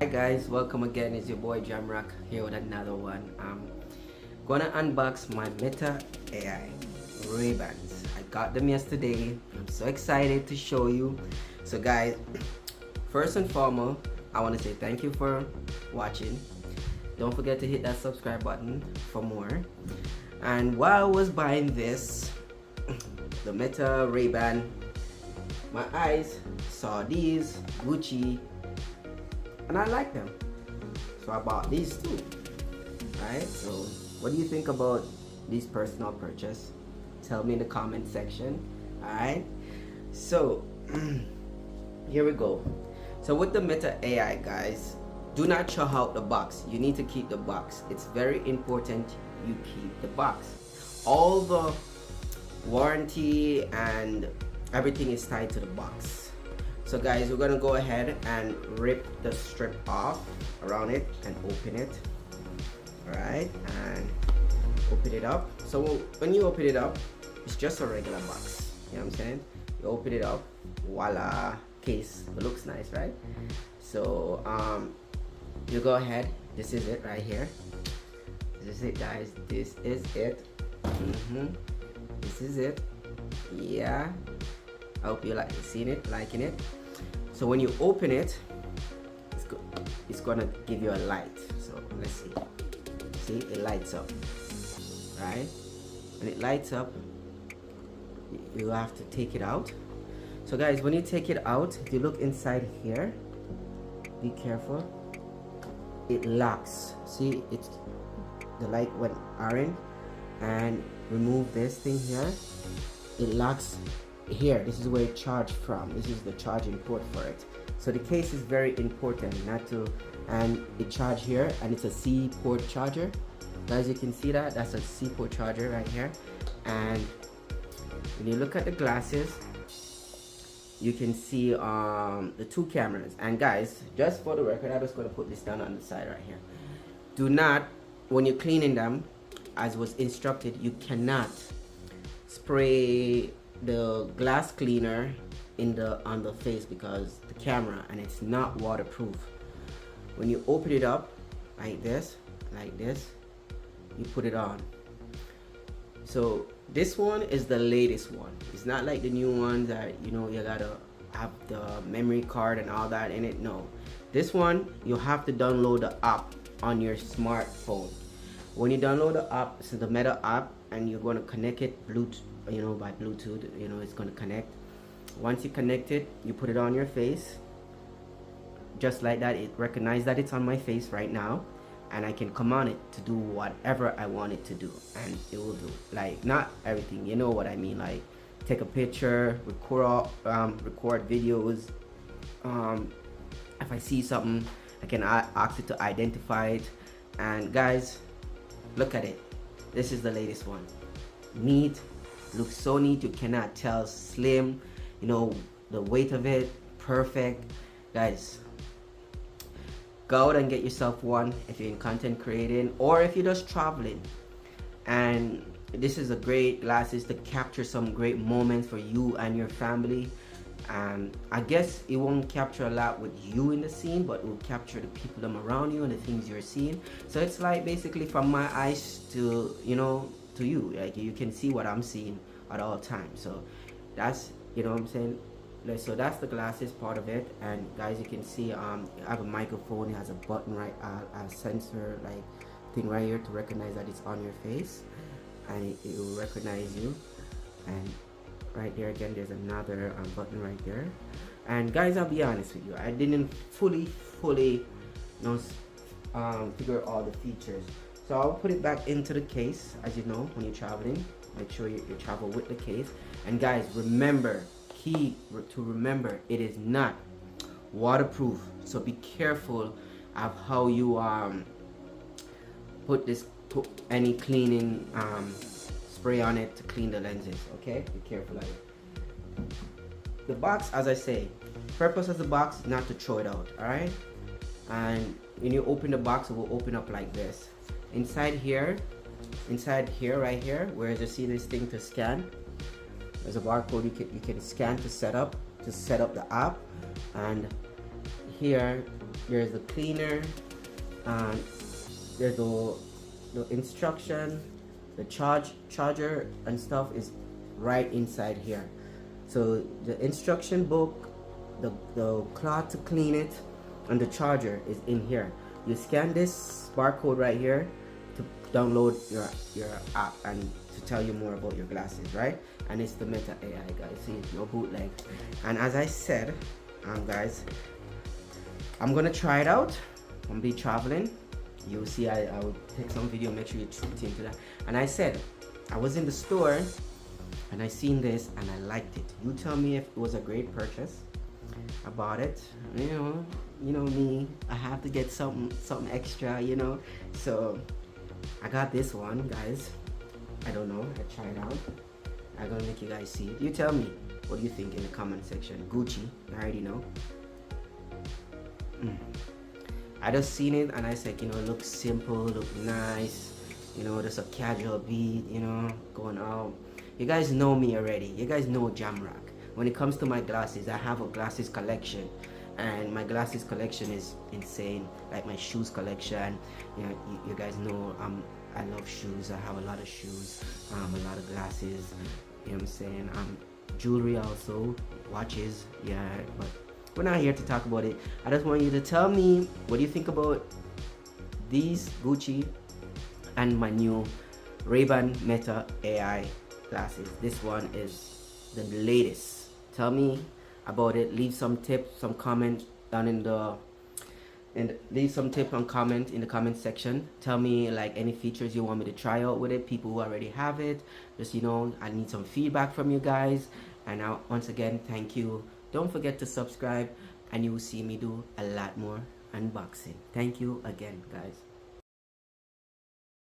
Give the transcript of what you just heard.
Hi guys, welcome again. It's your boy Jamrock here with another one. Gonna unbox my Meta AI Ray-Bans. I got them yesterday. I'm so excited to show you. So guys, first and foremost, I want to say thank you for watching. Don't forget to hit that subscribe button for more. And while I was buying this, the Meta Ray-Ban, my eyes saw these Gucci and I like them, so I bought these too. Right, so what do you think about this personal purchase? Tell me in the comment section. Alright, so here we go. So with the Meta AI, guys, do not throw out the box. You need to keep the box. It's very important you keep the box. All the warranty and everything is tied to the box. So guys, we're gonna go ahead and rip the strip off around it and open it. Alright, and open it up. So when you open it up, it's just a regular box. You know what I'm saying? You open it up, voila, case. It looks nice, right? So you go ahead. This is it right here. This is it, guys. This is it. This is it. Yeah. I hope you like seeing it, liking it. So when you open it, it's gonna give you a light. So let's see. See, it lights up, right? When it lights up, you have to take it out. So guys, when you take it out, if you look inside here, be careful. It locks. See, it's the light went orange, and remove this thing here. It locks here. This is where it charged from. This is the charging port for it. So the case is very important not to, and it charge here, and it's a C port charger. Guys, you can see that that's a C port charger right here. And when you look at the glasses, you can see the two cameras. And guys, just for the record, I'm just going to put this down on the side right here. Do not, when you're cleaning them, as was instructed, you cannot spray the glass cleaner on the face, because the camera, and it's not waterproof. When you open it up like this, you put it on. So this one is the latest one. It's not like the new ones that you gotta have the memory card and all that in it. No, this one you have to download the app on your smartphone. When you download the app, it's the Meta app, and you're going to connect it Bluetooth, by Bluetooth, it's going to connect. Once you connect it, you put it on your face just like that. It recognizes that it's on my face right now, and I can command it to do whatever I want it to do, and it will do. Like, not everything, you know what I mean, like take a picture, record videos. If I see something, I can ask it to identify it. And guys, look at it. This is the latest one. Neat, looks so neat, you cannot tell. Slim, the weight of it, perfect. Guys, go out and get yourself one if you're in content creating, or if you're just traveling. And this is a great glasses to capture some great moments for you and your family. I guess it won't capture a lot with you in the scene, but it will capture the people around you and the things you're seeing. So it's like basically from my eyes to to you, like you can see what I'm seeing at all times. So that's what I'm saying. So that's the glasses part of it. And guys, you can see I have a microphone. It has a button, right, a sensor like thing right here to recognize that it's on your face, and it will recognize you. And right there again, there's another button right there. And guys, I'll be honest with you, I didn't fully figure all the features. So I'll put it back into the case. As you know, when you're traveling, make sure you travel with the case. And guys, remember, remember, it is not waterproof. So be careful of how you put any cleaning spray on it to clean the lenses. Okay, be careful of it. The box, as I say, purpose of the box is not to throw it out. All right, and when you open the box, it will open up like this. Inside here, right here, where you see this thing to scan, there's a barcode you can scan to set up the app. And here There's the cleaner, and there's the instruction, the charger and stuff is right inside here. So the instruction book, the cloth to clean it, and the charger is in here. You scan this barcode right here to download your app and to tell you more about your glasses, right? And it's the Meta AI, guys. See, no bootleg. And as I said, guys, I'm gonna try it out. I'm gonna be traveling. You'll see I will take some video, make sure you tune into that. And I said, I was in the store and I seen this and I liked it. You tell me if it was a great purchase. I bought it. You know me, I have to get something extra, you know. So I got this one, guys. I don't know, I tried it out. I'm gonna make you guys see it. You tell me, what do you think in the comment section? Gucci, I already know. I just seen it and I said, you know, it looks simple, look nice, you know, just a casual beat, you know, going out. You guys know me already. You guys know Jamrock. When it comes to my glasses, I have a glasses collection, and my glasses collection is insane. Like my shoes collection, you know, you guys know I love shoes. I have a lot of shoes, a lot of glasses. You know what I'm saying? Jewelry also, watches, yeah, but we're not here to talk about it. I just want you to tell me what do you think about these Gucci and my new Ray-Ban Meta AI glasses. This one is the latest. Tell me about it. Leave some tips, some comment down in the leave some tip and comment in the comment section. Tell me like any features you want me to try out with it. People who already have it, just, you know, I need some feedback from you guys. And now once again, thank you. Don't forget to subscribe and you will see me do a lot more unboxing. Thank you again, guys.